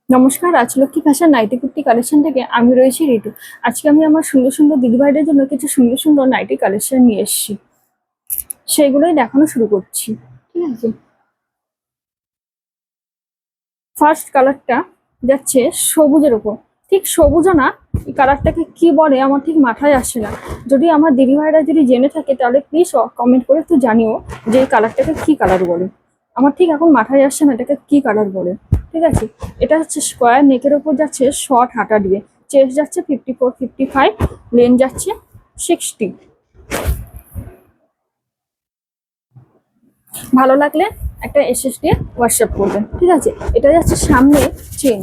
নমস্কার, Rajlakshmi fashion nighty kurti collection থেকে আমি রয়েছি ঋতু। আজকে আমি আমার সুন্দর সুন্দর দিদিভাইদের জন্য কিছু সুন্দর সুন্দর নাইটি কালেকশন নিয়ে এসেছি, সেগুলোই দেখানো শুরু করছি। ঠিক আছে, ফার্স্ট কালারটা যাচ্ছে সবুজের ওপর। ঠিক সবুজও না, এই কালারটাকে কি বলে আমার ঠিক মাথায় আসছে না। যদি আমার দিদিভাইরা যদি জেনে থাকে তাহলে প্লিজ কমেন্ট করে একটু জানিও যে এই কালারটাকে কি কালার বলে। আমার ঠিক এখন মাথায় আসছে না এটাকে কি কালার বলে। ঠিক আছে, এটা হচ্ছে স্কোয়ার নেকের ওপর যাচ্ছে শর্ট হাতা দিয়ে, চেস্ট যাচ্ছে 54-55, লেন যাচ্ছে 60। ভালো লাগলে একটা এসএস দিয়ে হোয়াটসঅ্যাপ করবেন। ঠিক আছে, এটা যাচ্ছে সামনে চেন।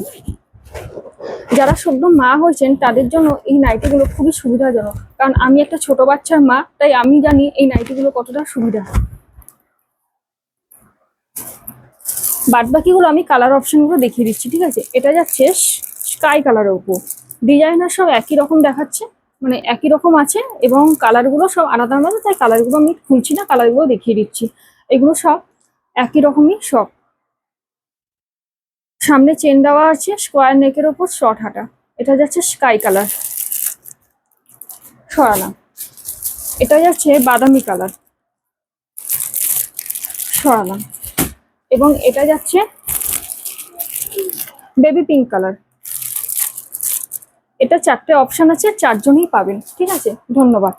যারা সদ্য মা হয়েছেন তাদের জন্য এই নাইটিগুলো খুবই সুবিধাজনক, কারণ আমি একটা ছোট বাচ্চার মা, তাই আমি জানি এই নাইটিগুলো কতটা সুবিধা। বাদ বাকিগুলো আমি কালার অপশনগুলো দেখিয়ে দিচ্ছি। ঠিক আছে, এটা যাচ্ছে স্কাই কালারের উপর, ডিজাইনার সব একই রকম দেখাচ্ছে, মানে একই রকম আছে এবং কালারগুলো সব আলাদা আলাদা, তাই কালারগুলো আমি খুলছি না, কালারগুলো দেখিয়ে দিচ্ছি। এগুলো সব একই রকমই সব। সামনে চেন দেওয়া আছে, স্কোয়ার নেকের ওপর শর্ট হাতা। এটা যাচ্ছে স্কাই কালার, সরালাম। এটা যাচ্ছে বাদামি কালার, সরালাম। এবং এটা যাচ্ছে বেবি পিঙ্ক কালার। এটা চারটে অপশন আছে, চারজনই পাবেন। ঠিক আছে, ধন্যবাদ।